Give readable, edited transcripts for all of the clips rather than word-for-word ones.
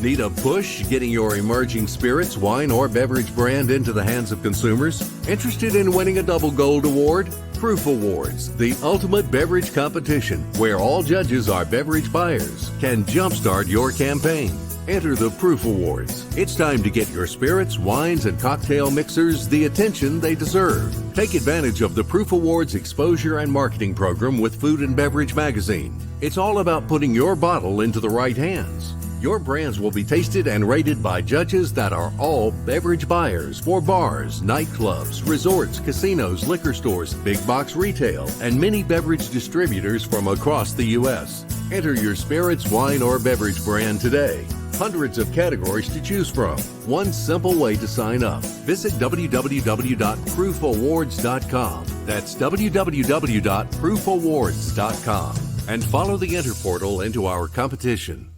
Need a push getting your emerging spirits, wine, or beverage brand into the hands of consumers? Interested in winning a double gold award? Proof Awards, the ultimate beverage competition where all judges are beverage buyers, can jumpstart your campaign. Enter the Proof Awards. It's time to get your spirits, wines, and cocktail mixers the attention they deserve. Take advantage of the Proof Awards exposure and marketing program with Food and Beverage Magazine. It's all about putting your bottle into the right hands. Your brands will be tasted and rated by judges that are all beverage buyers for bars, nightclubs, resorts, casinos, liquor stores, big box retail, and many beverage distributors from across the U.S. Enter your spirits, wine, or beverage brand today. Hundreds of categories to choose from. One simple way to sign up. Visit www.proofawards.com. That's www.proofawards.com. And follow the Enter portal into our competition.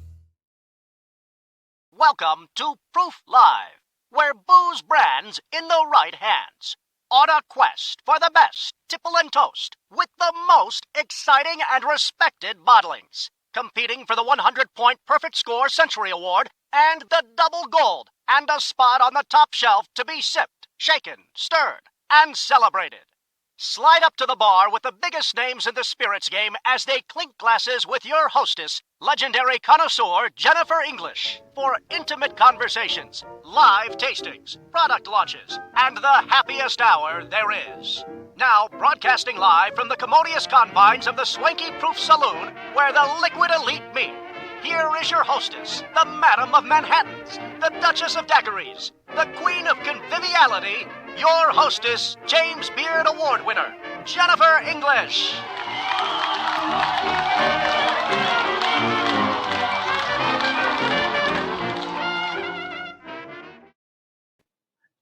Welcome to Proof Live, where booze brands in the right hands. On a quest for the best tipple and toast with the most exciting and respected bottlings. Competing for the 100-point Perfect Score Century Award and the double gold and a spot on the top shelf to be sipped, shaken, stirred, and celebrated. Slide up to the bar with the biggest names in the spirits game as they clink glasses with your hostess, legendary connoisseur Jennifer English, for intimate conversations, live tastings, product launches, and the happiest hour there is. Now, broadcasting live from the commodious confines of the Swanky Proof Saloon, where the liquid elite meet, here is your hostess, the Madam of Manhattans, the Duchess of Daiquiris, the Queen of Conviviality, your hostess, James Beard Award winner, Jennifer English.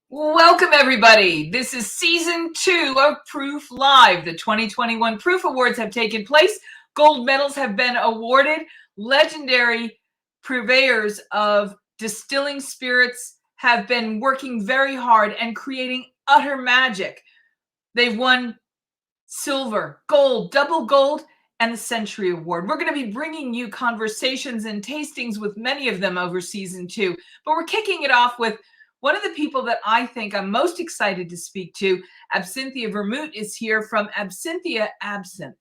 Welcome, everybody. This is season 2 of Proof Live. The 2021 Proof Awards have taken place. Gold medals have been awarded. Legendary purveyors of distilling spirits have been working very hard and creating utter magic. They've won silver, gold, double gold, and the Century Award. We're going to be bringing you conversations and tastings with many of them over season 2. But we're kicking it off with one of the people that I think I'm most excited to speak to. Absinthia Vermut is here from Absinthia Absinthe.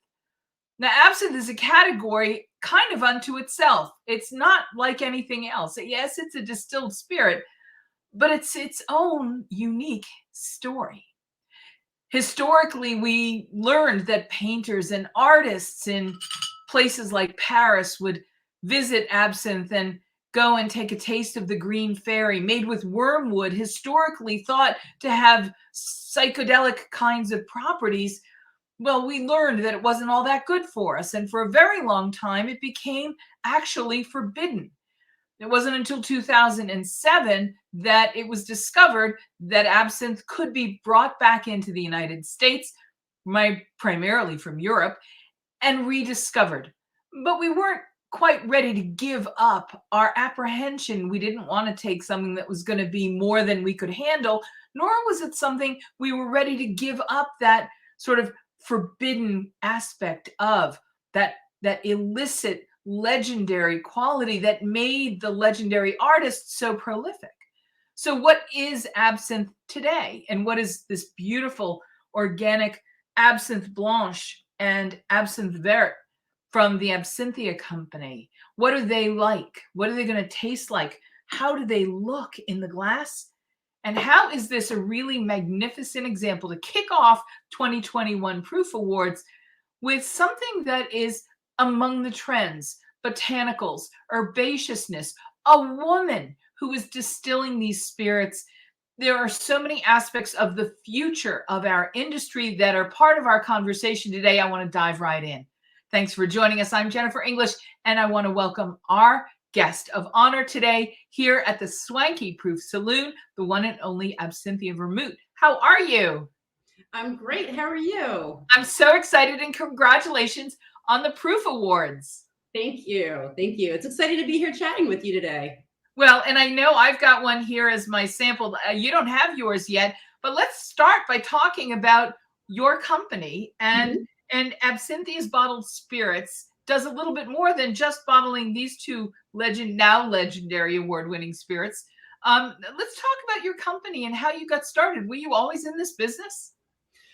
Now, absinthe is a category kind of unto itself. It's not like anything else. Yes, it's a distilled spirit, but it's its own unique story. Historically, we learned that painters and artists in places like Paris would visit absinthe and go and take a taste of the green fairy made with wormwood, historically thought to have psychedelic kinds of properties. Well, we learned that it wasn't all that good for us. And for a very long time, it became actually forbidden. It wasn't until 2007 that it was discovered that absinthe could be brought back into the United States, primarily from Europe, and rediscovered. But we weren't quite ready to give up our apprehension. We didn't want to take something that was going to be more than we could handle, nor was it something we were ready to give up that sort of forbidden aspect of that illicit legendary quality that made the legendary artists so prolific. So what is absinthe today? And what is this beautiful organic absinthe blanche and absinthe vert from the Absinthia company? What are they like? What are they going to taste like? How do they look in the glass? And how is this a really magnificent example to kick off 2021 Proof Awards with something that is among the trends, botanicals, herbaceousness, a woman who is distilling these spirits. There are so many aspects of the future of our industry that are part of our conversation today. I want to dive right in. Thanks for joining us. I'm Jennifer English, and I want to welcome our guest of honor today here at the Swanky Proof Saloon, the one and only Absinthia Vermut. How are you? I'm great. How are you? I'm so excited, and congratulations on the Proof Awards. Thank you. Thank you. It's exciting to be here chatting with you today. Well, and I know I've got one here as my sample. You don't have yours yet, but let's start by talking about your company and Absinthia's bottled spirits does a little bit more than just bottling these two now legendary award-winning spirits. Let's talk about your company and how you got started. Were you always in this business?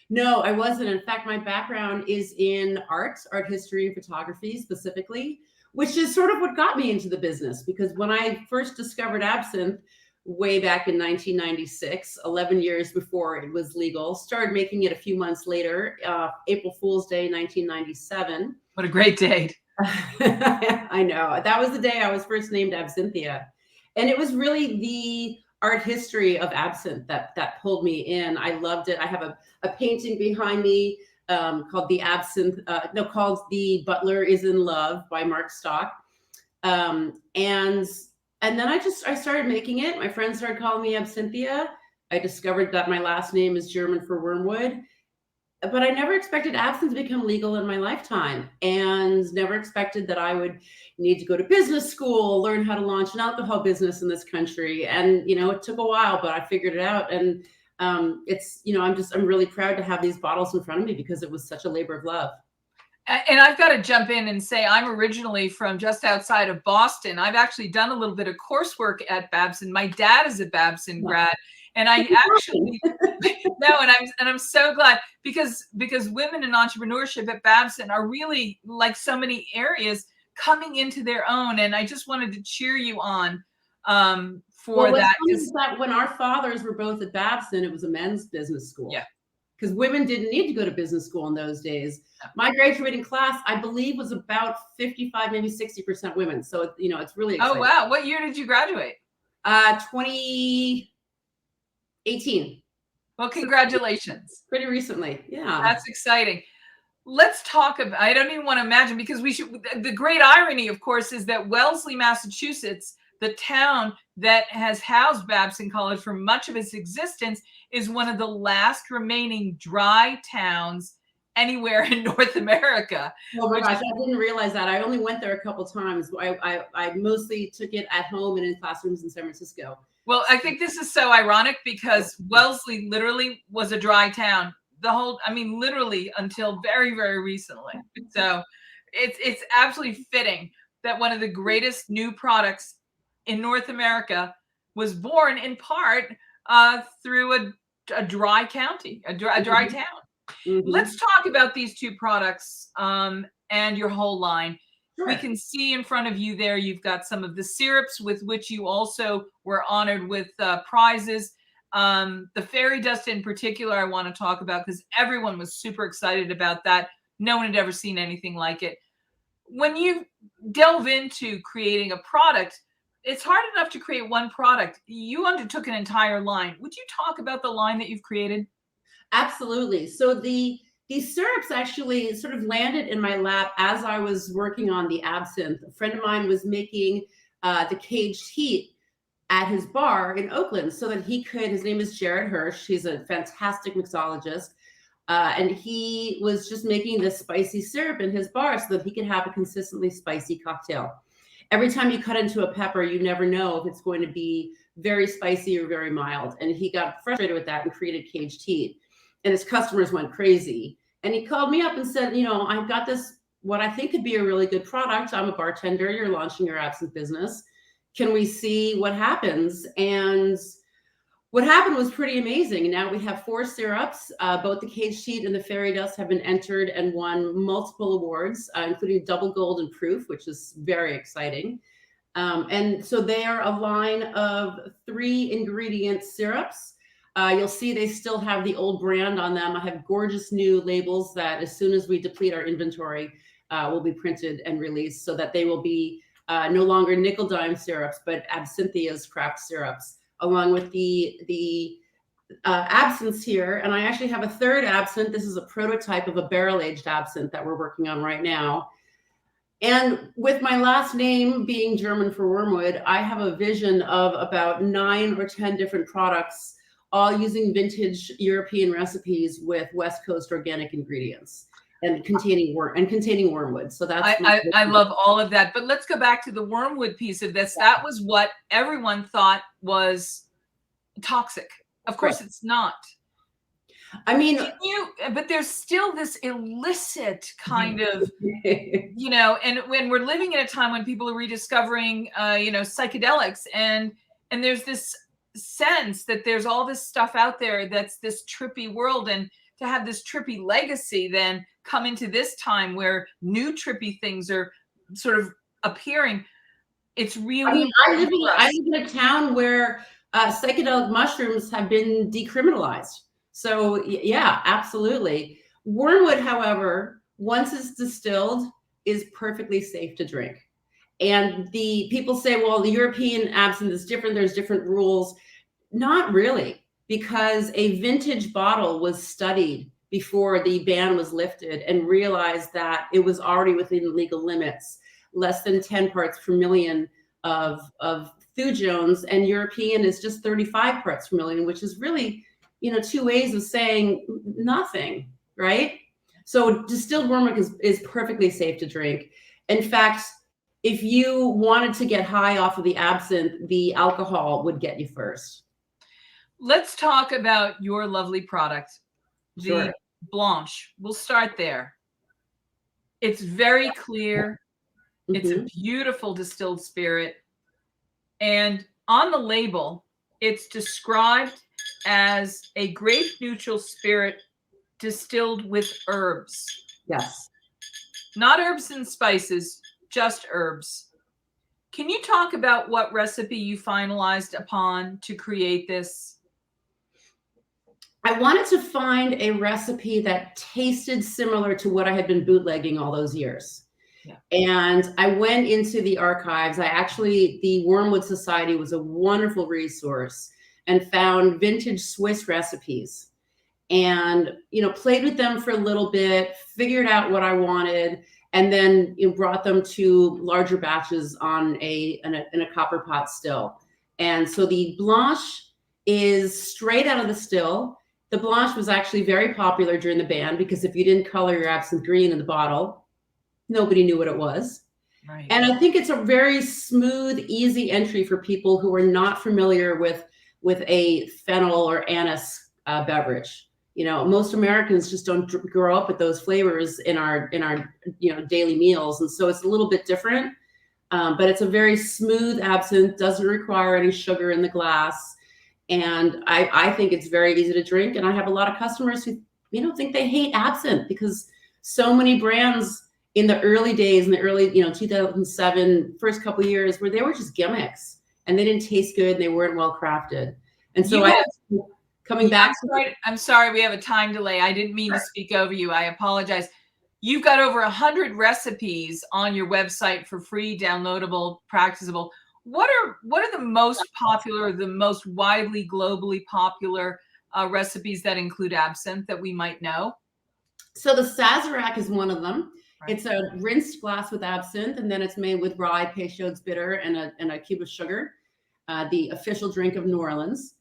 No, I wasn't. In fact, my background is in art history and photography specifically, which is sort of what got me into the business. Because when I first discovered absinthe way back in 1996, 11 years before it was legal, started making it a few months later, April Fool's Day, 1997. What a great date. I know. That was the day I was first named Absinthia. And it was really the art history of absinthe that pulled me in. I loved it. I have a painting behind me called called The Butler is in Love by Mark Stock. And then I started making it. My friends started calling me Absinthia. I discovered that my last name is German for wormwood. But I never expected absinthe to become legal in my lifetime, and never expected that I would need to go to business school, learn how to launch an alcohol business in this country. And, it took a while, but I figured it out. And I'm really proud to have these bottles in front of me because it was such a labor of love. And I've got to jump in and say, I'm originally from just outside of Boston. I've actually done a little bit of coursework at Babson. My dad is a Babson grad. And I actually and I'm so glad because women in entrepreneurship at Babson are really, like so many areas, coming into their own. And I just wanted to cheer you on for that. That when our fathers were both at Babson, it was a men's business school. Yeah. Because women didn't need to go to business school in those days. My graduating class, I believe, was about 55, maybe 60% women. So, it's really exciting. Oh, wow. What year did you graduate? 2018. Well, congratulations. Pretty recently. Yeah. That's exciting. Let's talk about, I don't even want to imagine, because the great irony, of course, is that Wellesley, Massachusetts, the town that has housed Babson College for much of its existence, is one of the last remaining dry towns anywhere in North America. Oh my gosh, I didn't realize that. I only went there a couple times. I mostly took it at home and in classrooms in San Francisco. Well, I think this is so ironic because Wellesley literally was a dry town. Literally until very, very recently. So it's absolutely fitting that one of the greatest new products in North America was born in part through a dry county, a dry town. Mm-hmm. Let's talk about these two products and your whole line. Sure. We can see in front of you there, you've got some of the syrups with which you also were honored with prizes. The fairy dust in particular, I want to talk about because everyone was super excited about that. No one had ever seen anything like it. When you delve into creating a product, it's hard enough to create one product. You undertook an entire line. Would you talk about the line that you've created? Absolutely. So these syrups actually sort of landed in my lap as I was working on the absinthe. A friend of mine was making the caged heat at his bar in Oakland so that his name is Jared Hirsch. He's a fantastic mixologist. And he was just making this spicy syrup in his bar so that he could have a consistently spicy cocktail. Every time you cut into a pepper, you never know if it's going to be very spicy or very mild. And he got frustrated with that and created caged heat. And his customers went crazy. And he called me up and said, I've got this, what I think could be a really good product. I'm a bartender. You're launching your absinthe business. Can we see what happens? And what happened was pretty amazing. Now we have 4 syrups. Both the caged heat and the fairy dust have been entered and won multiple awards, including double gold in proof, which is very exciting. And so they are a line of 3 ingredient syrups. You'll see they still have the old brand on them. I have gorgeous new labels that as soon as we deplete our inventory, will be printed and released so that they will be no longer nickel dime syrups, but Absinthia's craft syrups, along with the absinthe here. And I actually have a third absinthe. This is a prototype of a barrel-aged absinthe that we're working on right now. And with my last name being German for wormwood, I have a vision of about 9 or 10 different products, all using vintage European recipes with West Coast organic ingredients and containing wormwood. So that's I love all of that. But let's go back to the wormwood piece of this. That was what everyone thought was toxic. Of course, it's not. I mean, but there's still this illicit kind of, and when we're living in a time when people are rediscovering, psychedelics, and there's this sense that there's all this stuff out there that's this trippy world, and to have this trippy legacy then come into this time where new trippy things are sort of appearing. It's really, I mean, I live in a town where psychedelic mushrooms have been decriminalized. So yeah, absolutely. Wormwood, however, once it's distilled, is perfectly safe to drink. And the people say, well, the European absinthe is different. There's different rules. Not really, because a vintage bottle was studied before the ban was lifted and realized that it was already within legal limits, less than 10 parts per million of thujones, and European is just 35 parts per million, which is really, two ways of saying nothing, right? So distilled wormwood is perfectly safe to drink. In fact, if you wanted to get high off of the absinthe, the alcohol would get you first. Let's talk about your lovely product, Sure. the Blanche. We'll start there. It's very clear. It's a beautiful distilled spirit. And on the label, it's described as a grape neutral spirit distilled with herbs. Yes. Not herbs and spices, just herbs. Can you talk about what recipe you finalized upon to create this? I wanted to find a recipe that tasted similar to what I had been bootlegging all those years. Yeah. And I went into the archives. The Wormwood Society was a wonderful resource, and found vintage Swiss recipes, and, played with them for a little bit, figured out what I wanted, and then brought them to larger batches in a copper pot still. And so the Blanche is straight out of the still. The Blanche was actually very popular during the ban, because if you didn't color your absinthe green in the bottle, nobody knew what it was. Right. And I think it's a very smooth, easy entry for people who are not familiar with a fennel or anise beverage. Most Americans just don't grow up with those flavors in our daily meals, and so it's a little bit different. But it's a very smooth absinthe, doesn't require any sugar in the glass. And I think it's very easy to drink. And I have a lot of customers who, think they hate absinthe, because so many brands in the early days, in the early, 2007, first couple of years, where they were just gimmicks and they didn't taste good and they weren't well crafted. And so I'm sorry, we have a time delay. I didn't mean to speak over you. I apologize. You've got over 100 recipes on your website for free, downloadable, practicable. What are the most popular, the most widely, globally popular recipes that include absinthe that we might know? So the Sazerac is one of them. Right. It's a rinsed glass with absinthe, and then it's made with rye, Peychaud's bitter, and a cube of sugar, the official drink of New Orleans.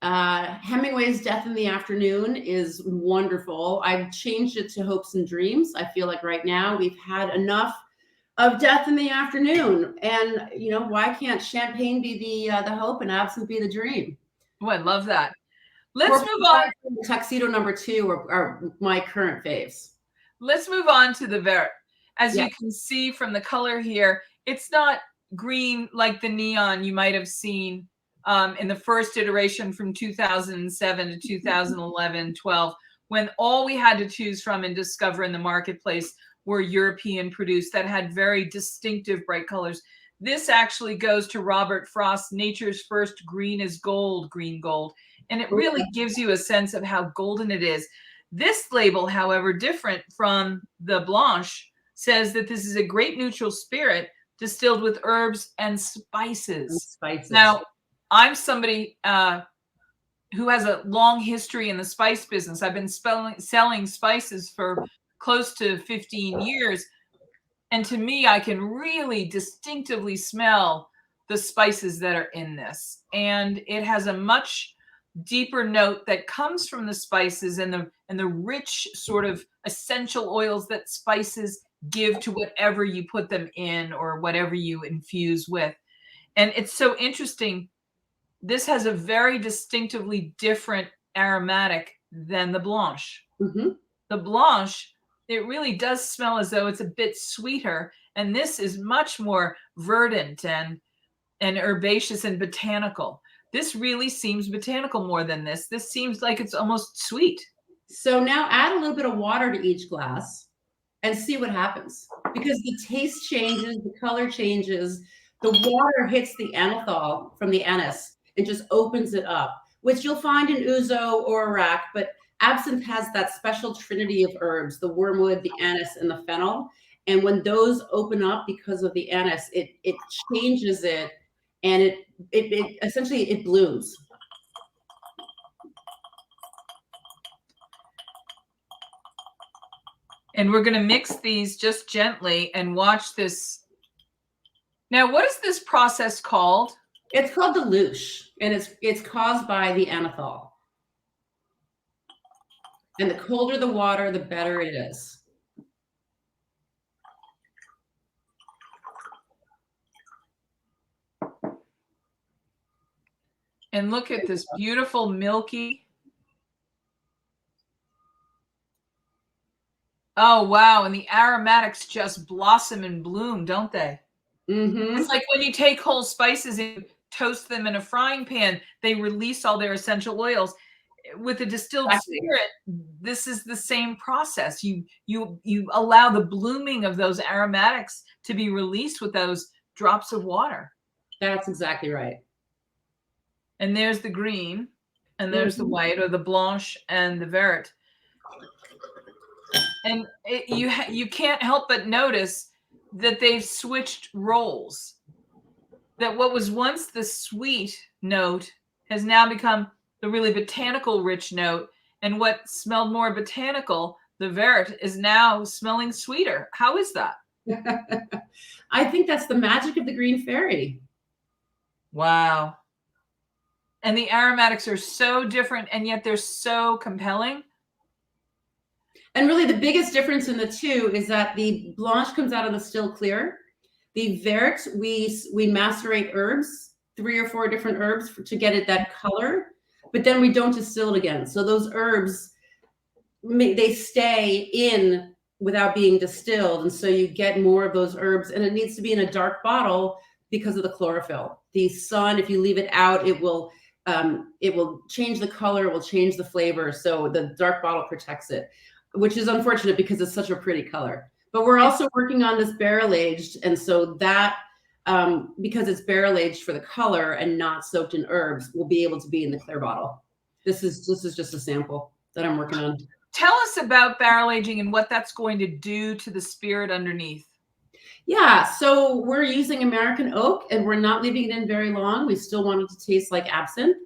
Hemingway's Death in the Afternoon is wonderful. I've changed it to Hopes and Dreams. I feel like right now we've had enough of Death in the Afternoon, and why can't champagne be the hope and absinthe be the dream? Oh, I love that. Let's move on. Tuxedo number 2 are my current faves. Let's move on to the Vert. As you can see from the color here, it's not green like the neon you might have seen in the first iteration from 2007 to 2011, 12, when all we had to choose from and discover in the marketplace were European produced that had very distinctive bright colors. This actually goes to Robert Frost's Nature's First Green is Gold, Green Gold. And it really gives you a sense of how golden it is. This label, however, different from the Blanche, says that this is a grape neutral spirit distilled with herbs and spices. Now, I'm somebody who has a long history in the spice business. I've been selling spices for close to 15 years. And to me, I can really distinctively smell the spices that are in this. And it has a much deeper note that comes from the spices and the rich sort of essential oils that spices give to whatever you put them in or whatever you infuse with. And it's so interesting. This has a very distinctively different aromatic than the Blanche. Mm-hmm. The Blanche, it really does smell as though it's a bit sweeter. And this is much more verdant and herbaceous and botanical. This really seems botanical more than this. This seems like it's almost sweet. So now add a little bit of water to each glass and see what happens. Because the taste changes, the color changes, the water hits the anethol from the anise and just opens it up, which you'll find in ouzo or Iraq, but absinthe has that special trinity of herbs, the wormwood, the anise, and the fennel. And when those open up because of the anise, it changes it, and it essentially it blooms. And we're going to mix these just gently and watch this. Now, what is this process called? It's called dilution, and it's caused by the anethol. And the colder the water, the better it is. And look at this beautiful milky. Oh, wow. And the aromatics just blossom and bloom, don't they? Mm-hmm. It's like when you take whole spices and toast them in a frying pan, they release all their essential oils. With a distilled spirit, this is the same process. You allow the blooming of those aromatics to be released with those drops of water. That's exactly right. And there's the green, and there's the white, or the Blanche and the Vert. And you can't help but notice that they've switched roles. That what was once the sweet note has now become the really botanical rich note, and what smelled more botanical, the Vert, is now smelling sweeter. How is that? I think that's the magic of the green fairy. Wow. And the aromatics are so different, and yet they're so compelling. And really the biggest difference in the two is that the Blanche comes out of the still clear. The Vert, we macerate herbs, 3 or 4 different herbs to get it that color, but then we don't distill it again. So those herbs, they stay in without being distilled. And so you get more of those herbs, and it needs to be in a dark bottle because of the chlorophyll. The sun, if you leave it out, it will change the color, it will change the flavor. So the dark bottle protects it, which is unfortunate because it's such a pretty color. But we're also working on this barrel aged. And so that, because it's barrel aged for the color and not soaked in herbs, will be able to be in the clear bottle. This is just a sample that I'm working on. Tell us about barrel aging and what that's going to do to the spirit underneath. Yeah, so we're using American oak, and we're not leaving it in very long. We still want it to taste like absinthe.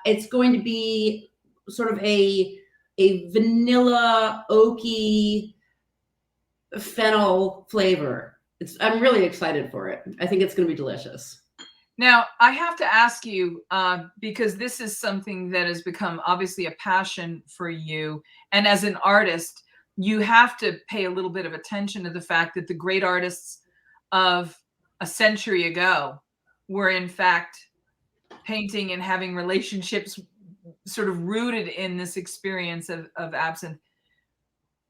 It's going to be sort of a vanilla oaky fennel flavor. I'm really excited for it. I think it's going to be delicious. Now, I have to ask you, because this is something that has become obviously a passion for you, and as an artist, you have to pay a little bit of attention to the fact that the great artists of a century ago were in fact painting and having relationships sort of rooted in this experience of absinthe.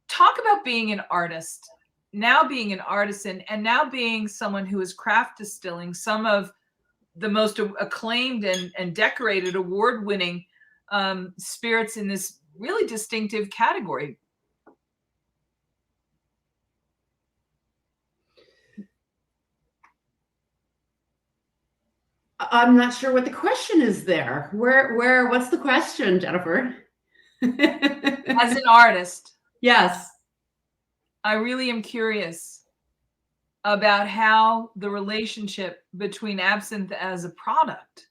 Talk about being an artist, now being an artisan, and now being someone who is craft distilling some of the most acclaimed and decorated award-winning spirits in this really distinctive category. I'm not sure what the question is there. What's the question, Jennifer? As an artist. Yes. I really am curious about how the relationship between absinthe as a product,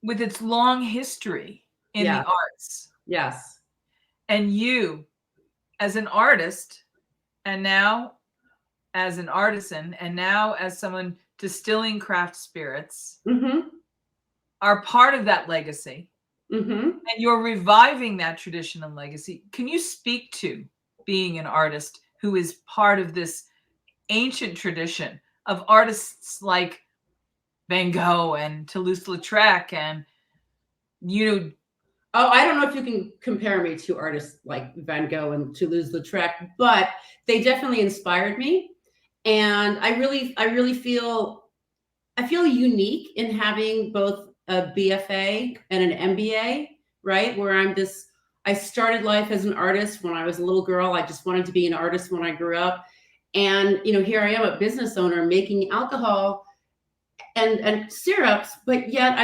with its long history in the arts, and you as an artist, and now as an artisan, and now as someone distilling craft spirits, are part of that legacy, and you're reviving that tradition and legacy. Can you speak to being an artist who is part of this ancient tradition of artists like Van Gogh and Toulouse-Lautrec and, you know, Oh, I don't know if you can compare me to artists like Van Gogh and Toulouse-Lautrec, but they definitely inspired me. And I really feel I feel unique in having both a BFA and an MBA, right? Where I started life as an artist when I was a little girl. I just wanted to be an artist when I grew up. And, here I am, a business owner making alcohol and syrups, but yet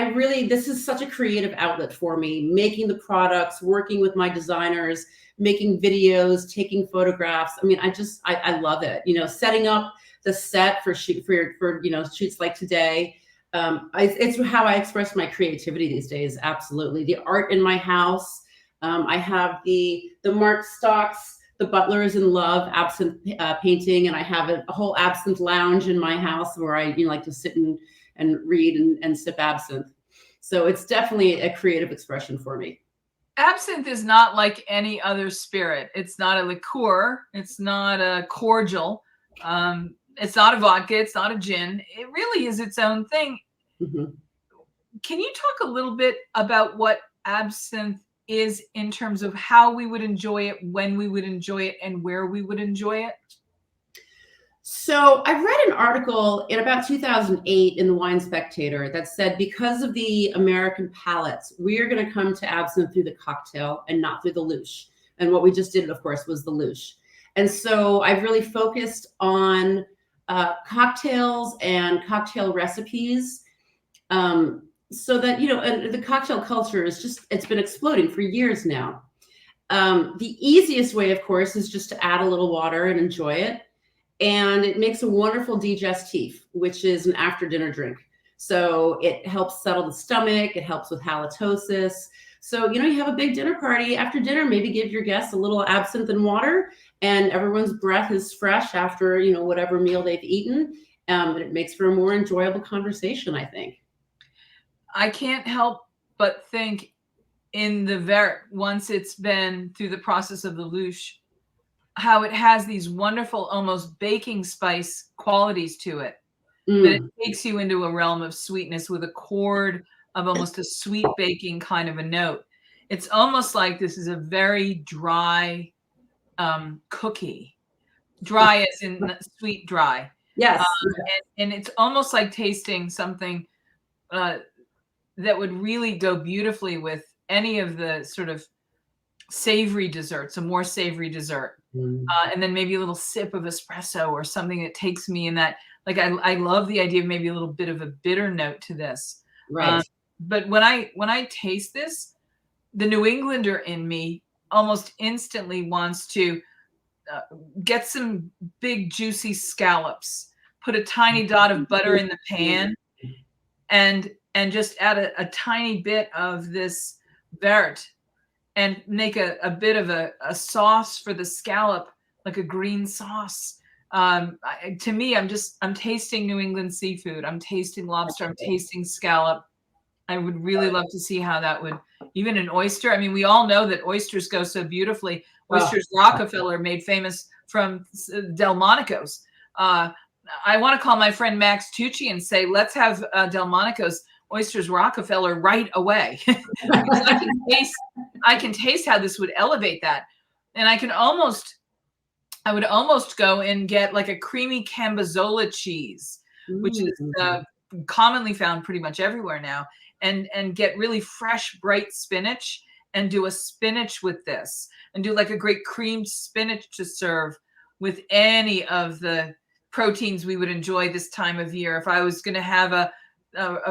this is such a creative outlet for me, making the products, working with my designers, making videos, taking photographs. I mean, I love it. Setting up the set for shoots like today. It's how I express my creativity these days. Absolutely, the art in my house. I have the Mark Stocks, the Butler is in Love absinthe painting, and I have a whole absinthe lounge in my house where I like to sit and read and sip absinthe. So it's definitely a creative expression for me. Absinthe is not like any other spirit. It's not a liqueur. It's not a cordial. It's not a vodka. It's not a gin. It really is its own thing. Mm-hmm. Can you talk a little bit about what absinthe is in terms of how we would enjoy it, when we would enjoy it, and where we would enjoy it? So I read an article in about 2008 in the Wine Spectator that said, because of the American palates, we are going to come to absinthe through the cocktail and not through the louche. And what we just did, of course, was the louche. And so I've really focused on cocktails and cocktail recipes, so that, and the cocktail culture it's been exploding for years now. The easiest way, of course, is just to add a little water and enjoy it. And it makes a wonderful digestif, which is an after dinner drink. So it helps settle the stomach. It helps with halitosis. So, you have a big dinner party after dinner, maybe give your guests a little absinthe and water, and everyone's breath is fresh after, whatever meal they've eaten. And it makes for a more enjoyable conversation, I think. I can't help but think in the Vert, once it's been through the process of the louche, how it has these wonderful, almost baking spice qualities to it, that it takes you into a realm of sweetness with a chord of almost a sweet baking kind of a note. It's almost like this is a very dry cookie, dry as in sweet dry. Yes. And it's almost like tasting something that would really go beautifully with any of the sort of savory desserts, a more savory dessert. And then maybe a little sip of espresso or something that takes me in that, like, I love the idea of maybe a little bit of a bitter note to this. Right. But when I taste this, the New Englander in me almost instantly wants to get some big juicy scallops, put a tiny dot of butter in the pan, and just add a tiny bit of this Vert, and make a bit of a sauce for the scallop, like a green sauce. To me, I'm tasting New England seafood. I'm tasting lobster. I'm tasting scallop. I would really love to see how that would, even an oyster. I mean, we all know that oysters go so beautifully. Oysters Rockefeller, made famous from Delmonico's. I want to call my friend Max Tucci and say, let's have Delmonico's Oysters Rockefeller right away. Because I can taste how this would elevate that. And I would almost go and get like a creamy Cambozola cheese, which is commonly found pretty much everywhere now, and get really fresh, bright spinach, and do a spinach with this, and do like a great creamed spinach to serve with any of the proteins we would enjoy this time of year. If I was going to have a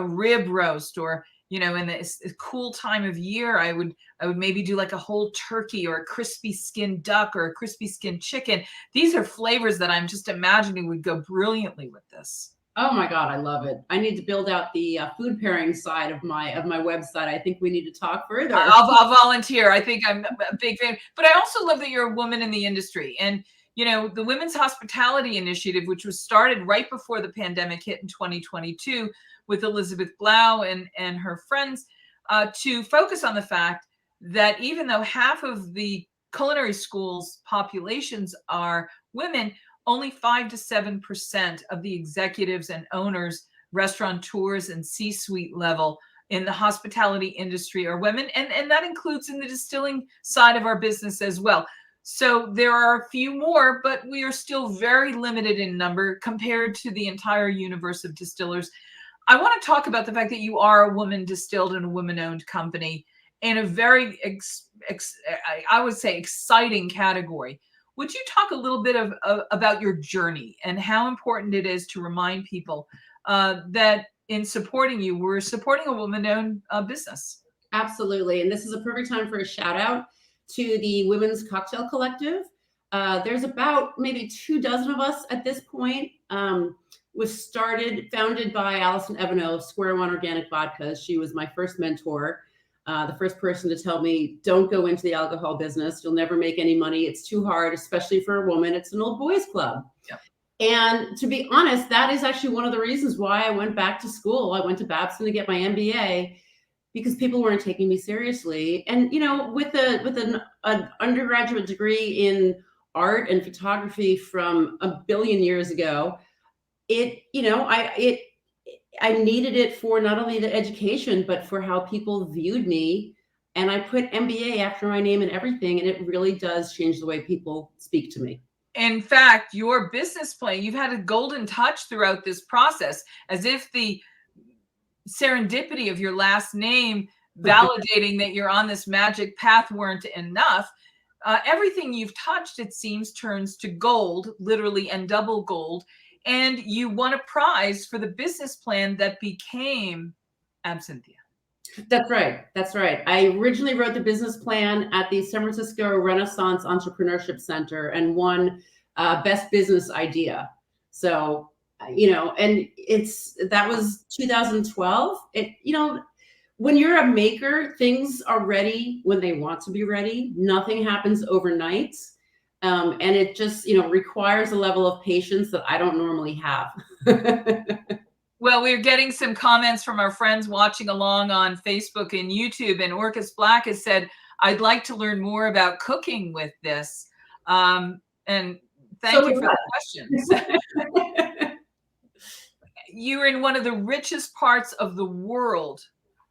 rib roast, or in this cool time of year, I would maybe do like a whole turkey, or a crispy skinned duck, or a crispy skinned chicken. These are flavors that I'm just imagining would go brilliantly with this. Oh my God, I love it. I need to build out the food pairing side of my website. I think we need to talk further. I'll volunteer. I think I'm a big fan, but I also love that you're a woman in the industry. And the Women's Hospitality Initiative, which was started right before the pandemic hit in 2022 with Elizabeth Blau and her friends, to focus on the fact that even though half of the culinary schools populations are women, only 5 to 7% of the executives and owners, restaurateurs, and C-suite level in the hospitality industry are women, and that includes in the distilling side of our business as well. So there are a few more, but we are still very limited in number compared to the entire universe of distillers. I want to talk about the fact that you are a woman distilled and a woman-owned company in a very, I would say, exciting category. Would you talk a little bit about your journey and how important it is to remind people that in supporting you, we're supporting a woman-owned business? Absolutely. And this is a perfect time for a shout out to the Women's Cocktail Collective. There's about maybe 24 of us at this point. Was founded by Allison Evano of Square One Organic Vodkas. She was my first mentor, the first person to tell me, don't go into the alcohol business. You'll never make any money. It's too hard, especially for a woman. It's an old boys club. Yep. And to be honest, that is actually one of the reasons why I went back to school. I went to Babson to get my MBA because people weren't taking me seriously. And, you know, with an undergraduate degree in art and photography from a billion years ago, I needed it for not only the education, but for how people viewed me. And I put MBA after my name and everything. And it really does change the way people speak to me. In fact, your business plan, you've had a golden touch throughout this process, as if the serendipity of your last name validating that you're on this magic path weren't enough. Everything you've touched, it seems, turns to gold, literally, and double gold. And you won a prize for the business plan that became Absinthia. That's right. That's right. I originally wrote the business plan at the San Francisco Renaissance Entrepreneurship Center and won Best Business Idea. So, you know, and that was 2012. When you're a maker, things are ready when they want to be ready. Nothing happens overnight. And it just, requires a level of patience that I don't normally have. Well, we're getting some comments from our friends watching along on Facebook and YouTube. And Orcus Black has said, I'd like to learn more about cooking with this. And thank you for the questions. You're in one of the richest parts of the world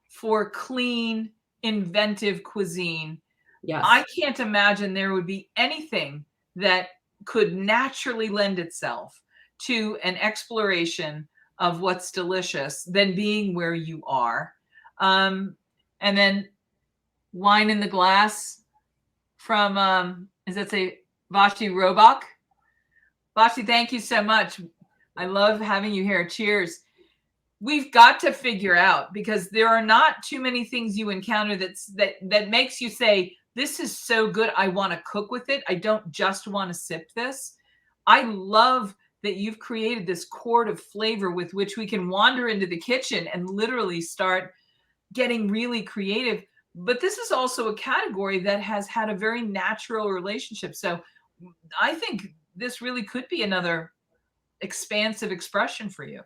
for clean, inventive cuisine. Yes. I can't imagine there would be anything that could naturally lend itself to an exploration of what's delicious than being where you are. And then wine in the glass from, Vashi Robach? Vashi, thank you so much. I love having you here. Cheers. We've got to figure out, because there are not too many things you encounter that makes you say, this is so good, I want to cook with it. I don't just want to sip this. I love that you've created this chord of flavor with which we can wander into the kitchen and literally start getting really creative. But this is also a category that has had a very natural relationship. So I think this really could be another expansive expression for you.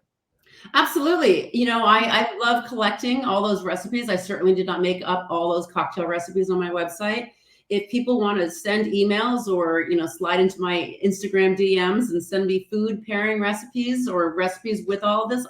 Absolutely. I love collecting all those recipes. I certainly did not make up all those cocktail recipes on my website. If people want to send emails or, slide into my Instagram DMs and send me food pairing recipes or recipes with all of this,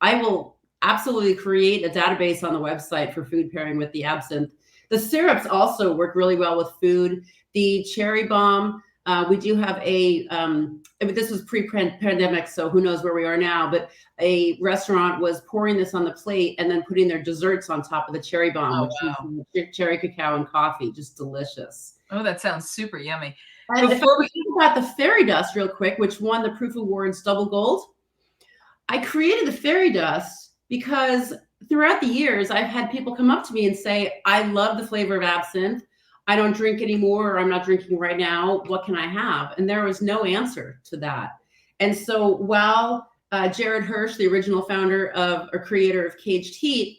I will absolutely create a database on the website for food pairing with the absinthe. The syrups also work really well with food. The cherry bomb, we do have this was pre-pandemic, so who knows where we are now, but a restaurant was pouring this on the plate and then putting their desserts on top of the cherry bomb, which is cherry cacao and coffee. Just delicious. Oh, that sounds super yummy. And before we think about the fairy dust real quick, which won the Proof Awards double gold, I created the fairy dust because throughout the years, I've had people come up to me and say, I love the flavor of absinthe. I don't drink anymore, or I'm not drinking right now. What can I have? And there was no answer to that. And so while Jared Hirsch, the original founder of or creator of Caged Heat,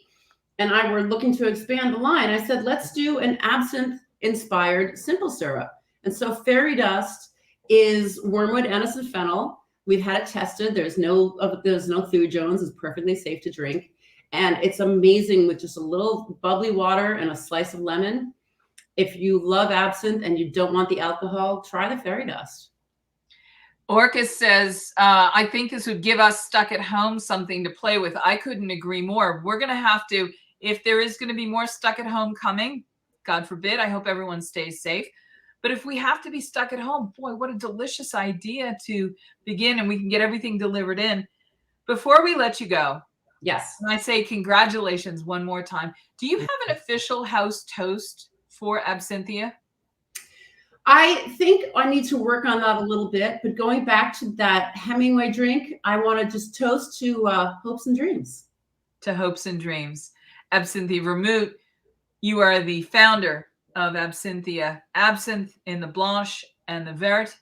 and I were looking to expand the line, I said, let's do an absinthe-inspired simple syrup. And so fairy dust is wormwood, anise, and fennel. We've had it tested. There's no thujones. It's perfectly safe to drink. And it's amazing with just a little bubbly water and a slice of lemon. If you love absinthe and you don't want the alcohol, try the fairy dust. Orcus says, I think this would give us stuck at home something to play with. I couldn't agree more. We're going to have to If there is going to be more stuck at home coming, God forbid, I hope everyone stays safe. But if we have to be stuck at home, boy, what a delicious idea to begin, and we can get everything delivered in. Before we let you go, Yes. and I say congratulations one more time. Do you have an official house toast for Absinthia? I think I need to work on that a little bit, but going back to that Hemingway drink, I want to just toast to hopes and dreams. To hopes and dreams. Absinthia Vermut, you are the founder of Absinthia Absinthe in the Blanche and the Vert.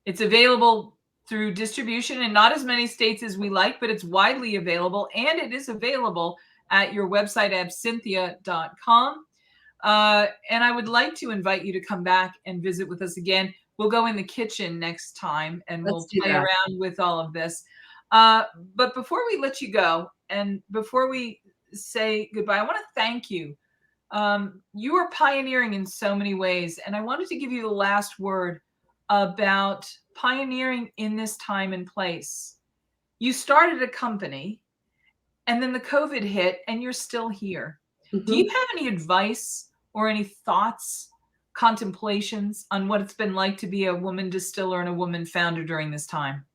It's available through distribution in not as many states as we like, but it's widely available, and it is available at your website, absinthia.com. And I would like to invite you to come back and visit with us again. We'll go in the kitchen next time, and we'll play around with all of this. But before we let you go, and before we say goodbye, I want to thank you. You are pioneering in so many ways, and I wanted to give you the last word about pioneering in this time and place. You started a company, and then the COVID hit, and you're still here. Mm-hmm. Do you have any advice or any thoughts, contemplations on what it's been like to be a woman distiller and a woman founder during this time?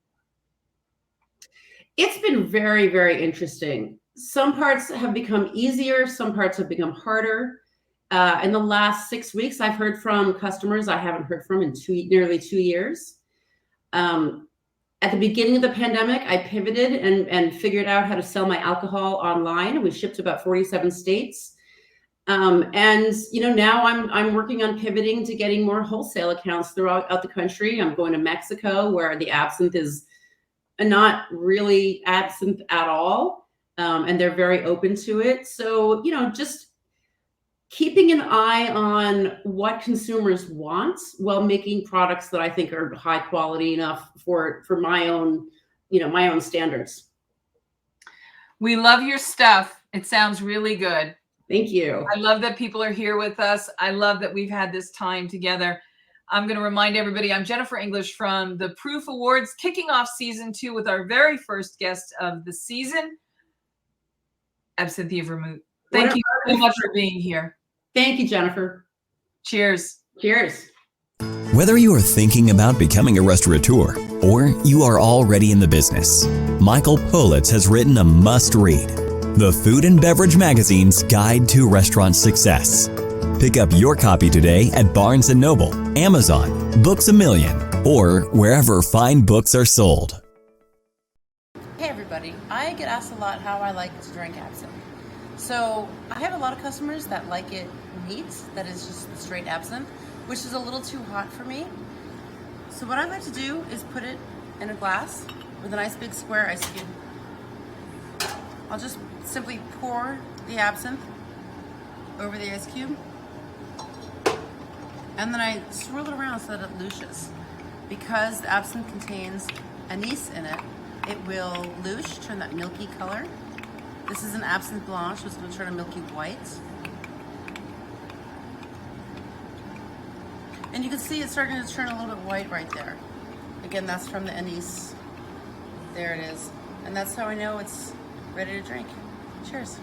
It's been very, very interesting. Some parts have become easier. Some parts have become harder. In the last 6 weeks, I've heard from customers I haven't heard from in nearly 2 years. At the beginning of the pandemic, I pivoted and figured out how to sell my alcohol online. We shipped to about 47 states. And now I'm working on pivoting to getting more wholesale accounts throughout the country. I'm going to Mexico, where the absinthe is not really absinthe at all. And they're very open to it. So, just keeping an eye on what consumers want while making products that I think are high quality enough for my own, my own standards. We love your stuff. It sounds really good. Thank you. I love that people are here with us. I love that we've had this time together. I'm going to remind everybody, I'm Jennifer English from the Proof Awards, kicking off season 2 with our very first guest of the season, Absinthia Vermut. Thank you so much for being here. Thank you, Jennifer. Cheers. Cheers. Whether you are thinking about becoming a restaurateur or you are already in the business, Michael Politz has written a must-read, The Food and Beverage Magazine's Guide to Restaurant Success. Pick up your copy today at Barnes & Noble, Amazon, Books A Million, or wherever fine books are sold. Hey everybody, I get asked a lot how I like to drink absinthe. So I have a lot of customers that like it neat, that is just straight absinthe, which is a little too hot for me. So what I like to do is put it in a glass with a nice big square ice cube. I'll just simply pour the absinthe over the ice cube, and then I swirl it around so that it louches. Because the absinthe contains anise in it, it will louche, turn that milky color. This is an absinthe blanche, so it's going to turn a milky white. And you can see it's starting to turn a little bit white right there. Again, that's from the anise. There it is. And that's how I know it's ready to drink. Cheers.